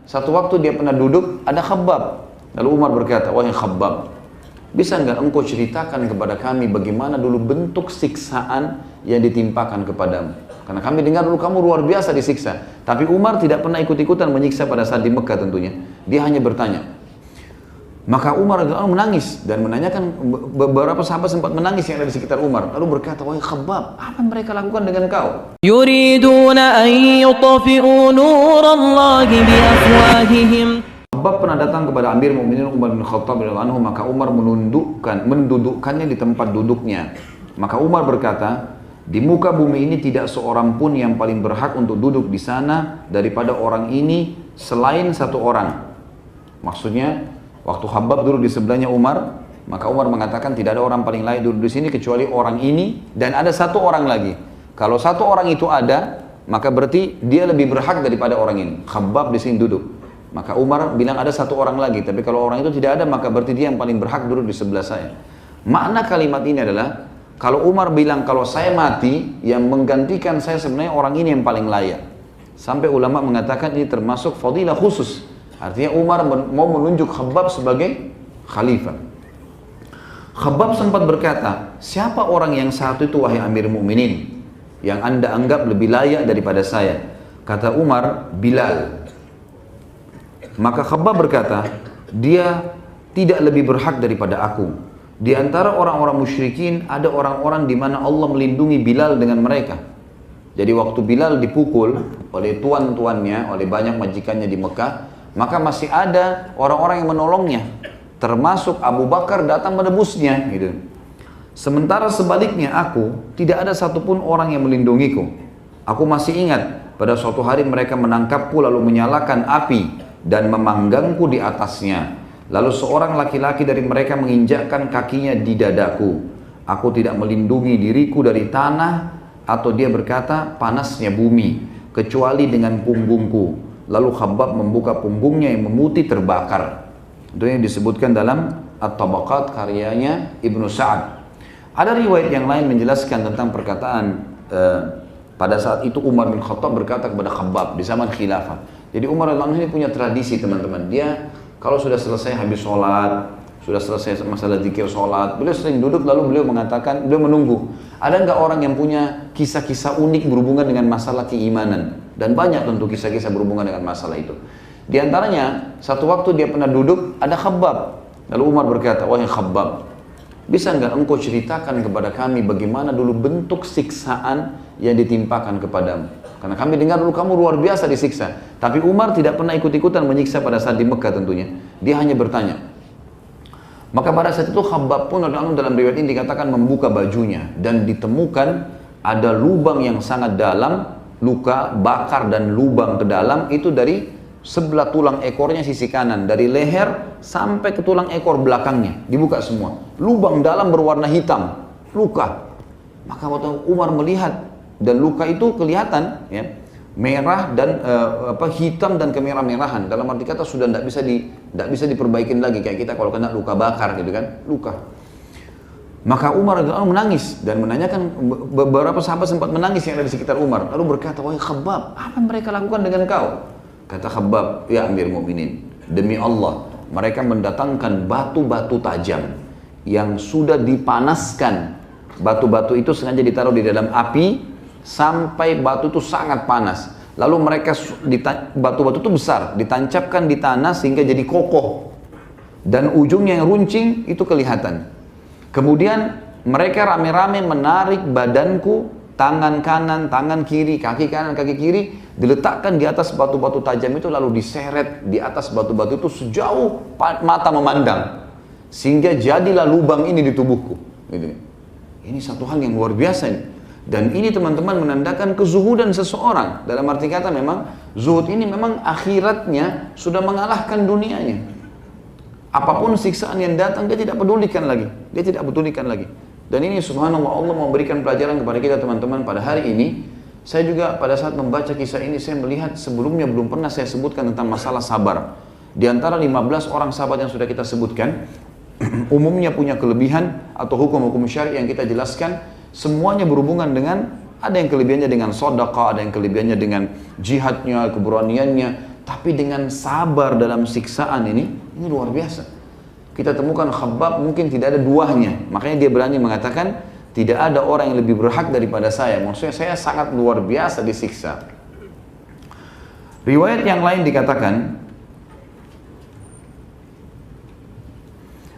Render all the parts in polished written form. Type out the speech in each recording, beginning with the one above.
Satu waktu dia pernah duduk, ada Khabbab. Lalu Umar berkata, wahai Khabbab, bisa nggak engkau ceritakan kepada kami bagaimana dulu bentuk siksaan yang ditimpakan kepadamu? Karena kami dengar dulu kamu luar biasa disiksa. Tapi Umar tidak pernah ikut-ikutan menyiksa pada saat di Mekah tentunya. Dia hanya bertanya. Maka Umar menangis dan menanyakan, beberapa sahabat sempat menangis yang ada di sekitar Umar. Lalu berkata, wahai Khabbab, apa yang mereka lakukan dengan kau? Yuriduna an yutfi'u nurallahi biafwahihim. Khabbab pernah datang kepada Amir Mu'minin Umar bin Khattab radhiyallahu anhu, maka Umar mendudukkannya di tempat duduknya. Maka Umar berkata, di muka bumi ini tidak seorang pun yang paling berhak untuk duduk di sana daripada orang ini selain satu orang. Maksudnya, waktu Khabbab duduk di sebelahnya Umar, maka Umar mengatakan tidak ada orang paling layak duduk di sini kecuali orang ini dan ada satu orang lagi. Kalau satu orang itu ada, maka berarti dia lebih berhak daripada orang ini. Khabbab di sini duduk. Maka Umar bilang ada satu orang lagi, tapi kalau orang itu tidak ada, maka berarti dia yang paling berhak duduk di sebelah saya. Makna kalimat ini adalah, kalau Umar bilang kalau saya mati, yang menggantikan saya sebenarnya orang ini yang paling layak. Sampai ulama mengatakan ini termasuk fadilah khusus. Artinya Umar mau menunjuk Khabbab sebagai khalifah. Khabbab sempat berkata, siapa orang yang satu itu wahai Amir Mu'minin, yang anda anggap lebih layak daripada saya? Kata Umar, Bilal. Maka Khabbab berkata, dia tidak lebih berhak daripada aku. Di antara orang-orang musyrikin ada orang-orang di mana Allah melindungi Bilal dengan mereka. Jadi waktu Bilal dipukul oleh tuan-tuannya, oleh banyak majikannya di Mekah, maka masih ada orang-orang yang menolongnya, termasuk Abu Bakar datang menebusnya gitu. Sementara sebaliknya aku, tidak ada satupun orang yang melindungiku. Aku masih ingat pada suatu hari mereka menangkapku lalu menyalakan api dan memanggangku di atasnya. Lalu seorang laki-laki dari mereka menginjakkan kakinya di dadaku. Aku tidak melindungi diriku dari tanah, atau dia berkata panasnya bumi, kecuali dengan punggungku. Lalu Khabbab membuka punggungnya yang memutih terbakar. Itu yang disebutkan dalam At-Tabaqat karyanya Ibnu Sa'ad. Ada riwayat yang lain menjelaskan tentang perkataan pada saat itu Umar bin Khattab berkata kepada Khabbab di zaman khilafah. Jadi Umar radhiyallahu anhu ini punya tradisi teman-teman. Dia kalau sudah selesai habis sholat, sudah selesai masalah zikir sholat, beliau sering duduk lalu beliau mengatakan, beliau menunggu. Ada nggak orang yang punya kisah-kisah unik berhubungan dengan masalah keimanan? Dan banyak tentu kisah-kisah berhubungan dengan masalah itu. Di antaranya, satu waktu dia pernah duduk, ada Khabbab. Lalu Umar berkata, wahai Khabbab, bisa nggak engkau ceritakan kepada kami bagaimana dulu bentuk siksaan yang ditimpakan kepadamu? Karena kami dengar dulu kamu luar biasa disiksa. Tapi Umar tidak pernah ikut-ikutan menyiksa pada saat di Mekah tentunya. Dia hanya bertanya. Maka pada saat itu Khabbab pun dalam riwayat ini dikatakan membuka bajunya. Dan ditemukan ada lubang yang sangat dalam, luka bakar dan lubang ke dalam itu dari sebelah tulang ekornya sisi kanan. Dari leher sampai ke tulang ekor belakangnya. Dibuka semua. Lubang dalam berwarna hitam. Luka. Maka waktu Umar melihat dan luka itu kelihatan ya, merah dan hitam dan kemerah-merahan. Dalam arti kata sudah tidak bisa diperbaikin lagi kayak kita kalau kena luka bakar gitu kan, luka. Maka Umar menangis dan menanyakan, beberapa sahabat sempat menangis yang ada di sekitar Umar. Lalu berkata, wahai Khabbab, apa yang mereka lakukan dengan kau? Kata Khabbab, ya Amir Mu'minin, demi Allah, mereka mendatangkan batu-batu tajam yang sudah dipanaskan. Batu-batu itu sengaja ditaruh di dalam api sampai batu itu sangat panas. Lalu mereka, batu-batu itu besar, ditancapkan di tanah sehingga jadi kokoh. Dan ujungnya yang runcing itu kelihatan. Kemudian mereka rame-rame menarik badanku, tangan kanan, tangan kiri, kaki kanan, kaki kiri, diletakkan di atas batu-batu tajam itu lalu diseret di atas batu-batu itu sejauh mata memandang. Sehingga jadilah lubang ini di tubuhku. Ini satu hal yang luar biasa ini. Dan ini teman-teman menandakan kezuhudan seseorang. Dalam arti kata memang zuhud ini memang akhiratnya sudah mengalahkan dunianya. Apapun siksaan yang datang dia tidak pedulikan lagi. Dia tidak pedulikan lagi. Dan ini subhanallah Allah memberikan pelajaran kepada kita teman-teman pada hari ini. Saya juga pada saat membaca kisah ini saya melihat sebelumnya belum pernah saya sebutkan tentang masalah sabar. Di antara 15 orang sahabat yang sudah kita sebutkan, umumnya punya kelebihan atau hukum-hukum syari yang kita jelaskan. Semuanya berhubungan dengan, ada yang kelebihannya dengan sedekah, ada yang kelebihannya dengan jihadnya, keberaniannya. tapi dengan sabar dalam siksaan ini luar biasa. Kita temukan Khabbab mungkin tidak ada duanya, makanya dia berani mengatakan tidak ada orang yang lebih berhak daripada saya. Maksudnya saya sangat luar biasa disiksa. Riwayat yang lain dikatakan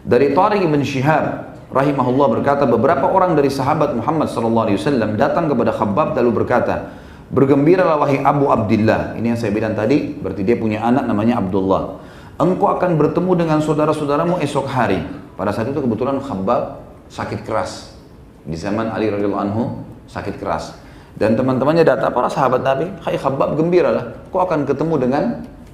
dari Tariq ibn Shihab rahimahullah berkata, beberapa orang dari sahabat Muhammad SAW datang kepada Khabbab lalu berkata, bergembiralah wahai Abu Abdillah. Ini yang saya bilang tadi, berarti dia punya anak namanya Abdullah. Engkau akan bertemu dengan saudara-saudaramu esok hari. Pada saat itu kebetulan Khabbab sakit keras. Di zaman Ali radhiyallahu anhu sakit keras. Dan teman-temannya datang, para sahabat Nabi, hai Khabbab, gembiralah, kau akan ketemu dengan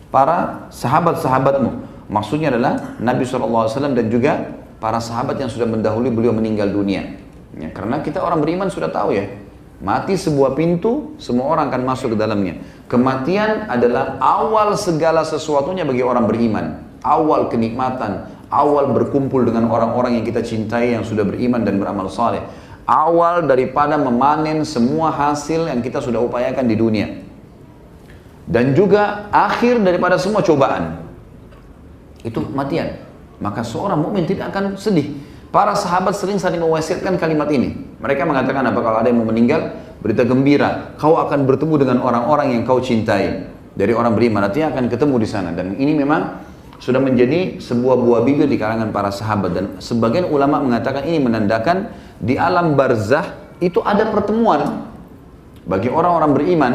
para sahabat-sahabatmu. Maksudnya adalah Nabi SAW dan juga para sahabat yang sudah mendahului beliau meninggal dunia. Ya, karena kita orang beriman sudah tahu ya, mati sebuah pintu, semua orang akan masuk ke dalamnya. Kematian adalah awal segala sesuatunya bagi orang beriman. Awal kenikmatan, awal berkumpul dengan orang-orang yang kita cintai yang sudah beriman dan beramal saleh. Awal daripada memanen semua hasil yang kita sudah upayakan di dunia. Dan juga akhir daripada semua cobaan. Itu kematian. Maka seorang mukmin tidak akan sedih. Para sahabat sering saling mewasiatkan kalimat ini. Mereka mengatakan apa, kalau ada yang mau meninggal, berita gembira, kau akan bertemu dengan orang-orang yang kau cintai. Dari orang beriman, artinya akan ketemu di sana. Dan ini memang sudah menjadi sebuah buah bibir di kalangan para sahabat. Dan sebagian ulama mengatakan ini menandakan di alam barzah itu ada pertemuan. Bagi orang-orang beriman,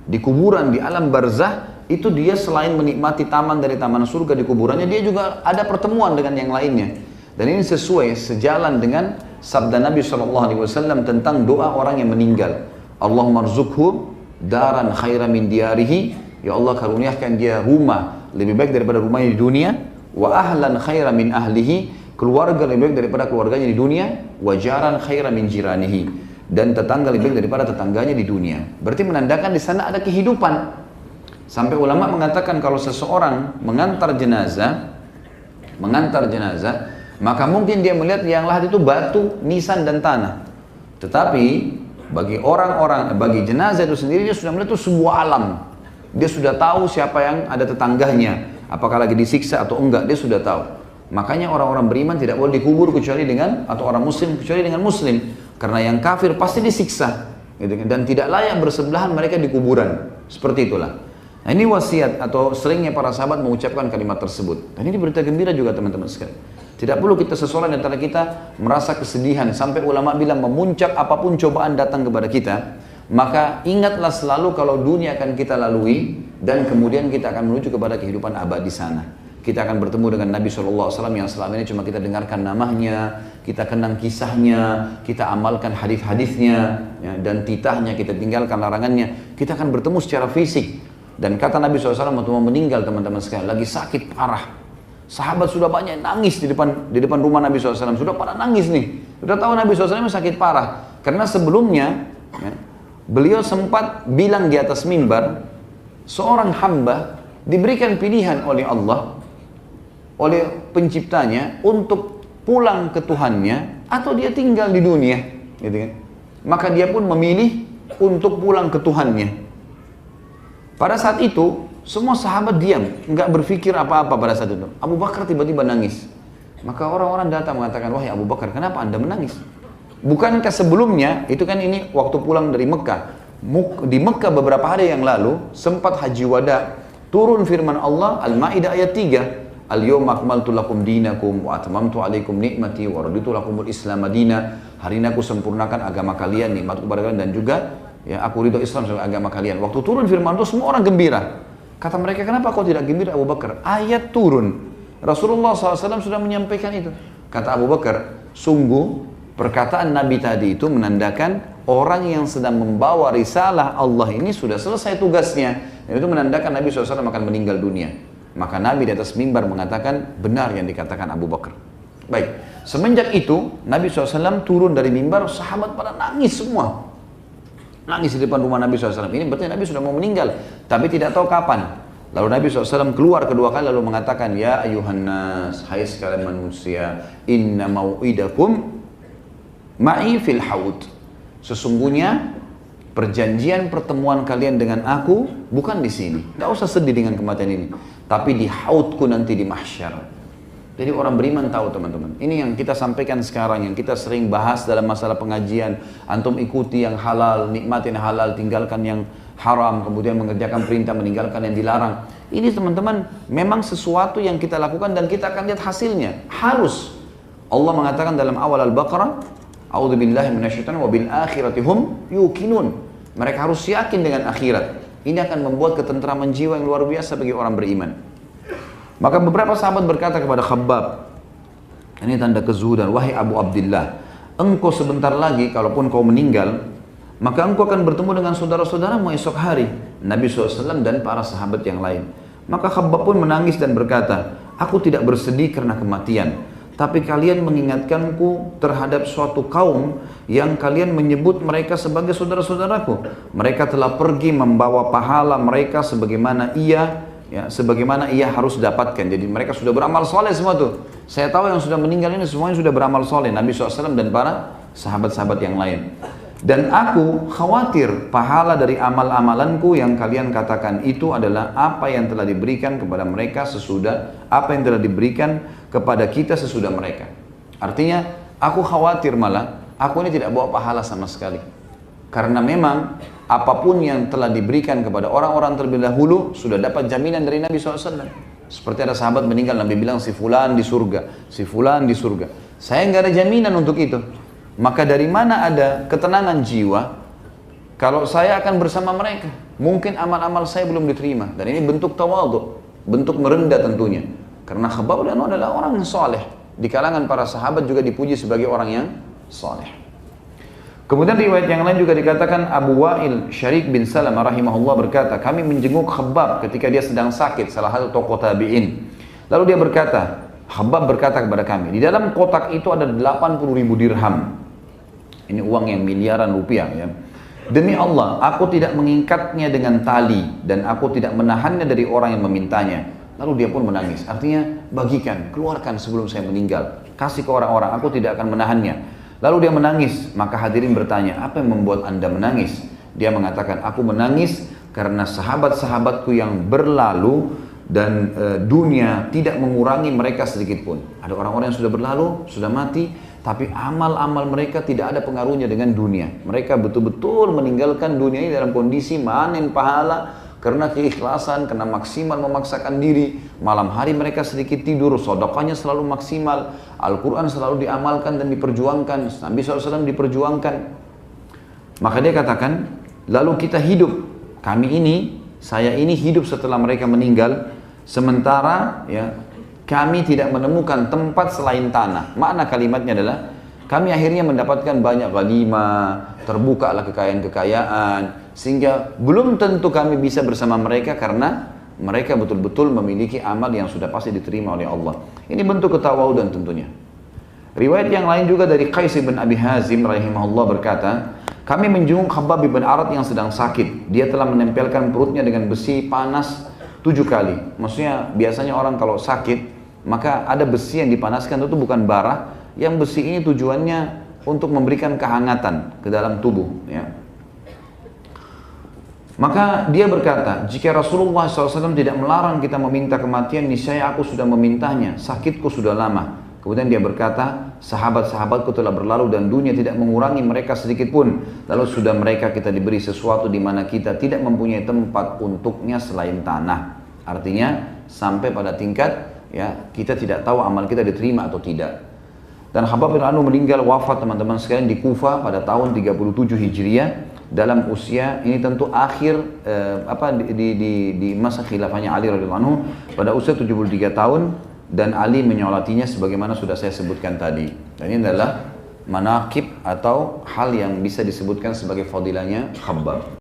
di kuburan, di alam barzah, itu dia selain menikmati taman dari taman surga di kuburannya, dia juga ada pertemuan dengan yang lainnya. Dan ini sesuai, sejalan dengan sabda Nabi SAW tentang doa orang yang meninggal. Allahumma rzuqhu daran khaira min diyarihi. Ya Allah, karuniakan dia rumah lebih baik daripada rumahnya di dunia. Wa ahlan khaira min ahlihi. Keluarga lebih baik daripada keluarganya di dunia. Wa jaran khaira min jiranihi. Dan tetangga lebih baik daripada tetangganya di dunia. Berarti menandakan di sana ada kehidupan. Sampai ulama mengatakan kalau seseorang mengantar jenazah, maka mungkin dia melihat yang lahat itu batu, nisan dan tanah. Tetapi bagi orang-orang, bagi jenazah itu sendiri, dia sudah melihat itu sebuah alam. Dia sudah tahu siapa yang ada tetangganya, apakah lagi disiksa atau enggak, dia sudah tahu. Makanya orang-orang beriman tidak boleh dikubur kecuali dengan, atau orang muslim kecuali dengan muslim. Karena yang kafir pasti disiksa, gitu kan? Dan tidak layak bersebelahan mereka di kuburan. Seperti itulah. Nah, ini wasiat atau seringnya para sahabat mengucapkan kalimat tersebut. Dan ini berita gembira juga teman-teman sekalian. Tidak perlu kita seseorang di antara kita merasa kesedihan. Sampai ulama bilang memuncak apapun cobaan datang kepada kita, maka ingatlah selalu kalau dunia akan kita lalui dan kemudian kita akan menuju kepada kehidupan abadi sana. Kita akan bertemu dengan Nabi SAW yang selama ini cuma kita dengarkan namanya, kita kenang kisahnya, kita amalkan hadis-hadisnya, ya, dan titahnya kita tinggalkan larangannya. Kita akan bertemu secara fisik. Dan kata Nabi SAW waktu mau meninggal teman-teman sekalian, lagi sakit parah. Sahabat sudah banyak nangis di depan rumah Nabi SAW. Sudah pada nangis nih. Sudah tahu Nabi SAW sakit parah. Karena sebelumnya ya, beliau sempat bilang di atas mimbar, seorang hamba diberikan pilihan oleh Allah, oleh penciptanya untuk pulang ke Tuhannya atau dia tinggal di dunia, gitu kan? Maka dia pun memilih untuk pulang ke Tuhannya. Pada saat itu, semua sahabat diam, nggak berpikir apa-apa pada saat itu. Abu Bakar tiba-tiba nangis. Maka orang-orang datang mengatakan, wahai Abu Bakar, kenapa anda menangis? Bukankah sebelumnya, itu kan ini waktu pulang dari Mekah. Di Mekah beberapa hari yang lalu, sempat haji wada, turun firman Allah, Al-Ma'idah ayat 3. Al-yawma akmaltu lakum dinakum wa atmamtu alaikum nikmati wa raditu lakumul Islam madina. Hari ini aku sempurnakan agama kalian, nikmatku kepada kalian, dan juga ya, aku ridho Islam sebagai agama kalian. Waktu turun firman itu semua orang gembira. Kata mereka, kenapa kau tidak gembira Abu Bakar? Ayat turun. Rasulullah SAW sudah menyampaikan itu. Kata Abu Bakar, sungguh perkataan Nabi tadi itu menandakan orang yang sedang membawa risalah Allah ini sudah selesai tugasnya. Dan itu menandakan Nabi SAW akan meninggal dunia. Maka Nabi di atas mimbar mengatakan benar yang dikatakan Abu Bakar. Baik, semenjak itu Nabi SAW turun dari mimbar, sahabat pada nangis semua. Nangis di depan rumah Nabi SAW. Ini berarti Nabi sudah mau meninggal, tapi tidak tahu kapan. Lalu Nabi SAW keluar kedua kali lalu mengatakan, ya ayuhan nas, hai sekalian manusia, inna mau'idakum ma'i fil haud. Sesungguhnya perjanjian pertemuan kalian dengan aku bukan di sini. Nggak usah sedih dengan kematian ini, tapi di hautku nanti di mahsyar. Jadi orang beriman tahu teman-teman. Ini yang kita sampaikan sekarang, yang kita sering bahas dalam masalah pengajian. Antum ikuti yang halal, nikmatin halal, tinggalkan yang haram, kemudian mengerjakan perintah, meninggalkan yang dilarang. Ini teman-teman memang sesuatu yang kita lakukan dan kita akan lihat hasilnya. Harus. Allah mengatakan dalam awal Al-Baqarah, A'udzubillahi minasyaitonir wa bil akhirati hum yuqinun. Mereka harus yakin dengan akhirat. Ini akan membuat ketentraman jiwa yang luar biasa bagi orang beriman. Maka beberapa sahabat berkata kepada Khabbab, ini tanda kezuhudan, wahai Abu Abdillah, engkau sebentar lagi, kalaupun kau meninggal, maka engkau akan bertemu dengan saudara-saudaramu esok hari, Nabi SAW dan para sahabat yang lain. Maka Khabbab pun menangis dan berkata, aku tidak bersedih karena kematian, tapi kalian mengingatkanku terhadap suatu kaum yang kalian menyebut mereka sebagai saudara-saudaraku. Mereka telah pergi membawa pahala mereka sebagaimana ia harus dapatkan. Jadi mereka sudah beramal soleh semua tuh. Saya tahu yang sudah meninggal ini semuanya sudah beramal soleh, Nabi SAW dan para sahabat-sahabat yang lain. Dan aku khawatir pahala dari amal-amalanku yang kalian katakan itu adalah apa yang telah diberikan kepada mereka sesudah, apa yang telah diberikan kepada kita sesudah mereka. Artinya aku khawatir malah aku ini tidak bawa pahala sama sekali. Karena memang apapun yang telah diberikan kepada orang-orang terlebih dahulu sudah dapat jaminan dari Nabi SAW. Seperti ada sahabat meninggal, Nabi bilang si fulan di surga, si fulan di surga. Saya nggak ada jaminan untuk itu. Maka dari mana ada ketenangan jiwa kalau saya akan bersama mereka? Mungkin amal-amal saya belum diterima. Dan ini bentuk tawadhu, bentuk merendah tentunya. Karena Khabbab adalah orang yang soleh. Di kalangan para sahabat juga dipuji sebagai orang yang soleh. Kemudian riwayat yang lain juga dikatakan Abu Wa'il Syarik bin Salamah rahimahullah berkata, kami menjenguk Khabbab ketika dia sedang sakit, salah satu tokoh tabi'in. Lalu dia berkata, Khabbab berkata kepada kami, di dalam kotak itu ada 80.000 dirham. Ini uang yang miliaran rupiah ya. Demi Allah, aku tidak mengikatnya dengan tali dan aku tidak menahannya dari orang yang memintanya. Lalu dia pun menangis. Artinya bagikan, keluarkan sebelum saya meninggal. Kasih ke orang-orang, aku tidak akan menahannya. Lalu dia menangis, maka hadirin bertanya, apa yang membuat anda menangis? Dia mengatakan, aku menangis karena sahabat-sahabatku yang berlalu dan dunia tidak mengurangi mereka sedikit pun. Ada orang-orang yang sudah berlalu, sudah mati, tapi amal-amal mereka tidak ada pengaruhnya dengan dunia. Mereka betul-betul meninggalkan dunia ini dalam kondisi manen pahala, karena keikhlasan, karena maksimal memaksakan diri. Malam hari mereka sedikit tidur, sedekahnya selalu maksimal, Al-Quran selalu diamalkan dan diperjuangkan, Nabi SAW diperjuangkan. Maka dia katakan, lalu kita hidup, saya ini hidup setelah mereka meninggal, sementara ya kami tidak menemukan tempat selain tanah. Makna kalimatnya adalah, kami akhirnya mendapatkan banyak ghanimah, terbukalah kekayaan-kekayaan, sehingga belum tentu kami bisa bersama mereka karena mereka betul-betul memiliki amal yang sudah pasti diterima oleh Allah. Ini bentuk ketawaduan tentunya. Riwayat yang lain juga dari Qais bin Abi Hazim rahimahullah berkata, kami menjenguk Khabbab bin Arat yang sedang sakit. Dia telah menempelkan perutnya dengan besi panas 7 kali. Maksudnya biasanya orang kalau sakit, maka ada besi yang dipanaskan, itu bukan bara. Yang besi ini tujuannya untuk memberikan kehangatan ke dalam tubuh ya. Maka dia berkata, jika Rasulullah SAW tidak melarang kita meminta kematian, niscaya aku sudah memintanya, sakitku sudah lama. Kemudian dia berkata, sahabat-sahabatku telah berlalu dan dunia tidak mengurangi mereka sedikit pun. Lalu sudah mereka kita diberi sesuatu di mana kita tidak mempunyai tempat untuknya selain tanah. Artinya sampai pada tingkat ya kita tidak tahu amal kita diterima atau tidak. Dan Khabbab bin Anu meninggal wafat teman-teman sekalian di Kufa pada tahun 37 Hijriah dalam usia ini tentu akhir di masa khilafahnya Ali radhiyallahu anhu pada usia 73 tahun dan Ali menyolatinya sebagaimana sudah saya sebutkan tadi. Dan ini adalah manaqib atau hal yang bisa disebutkan sebagai fadilahnya Khabbab.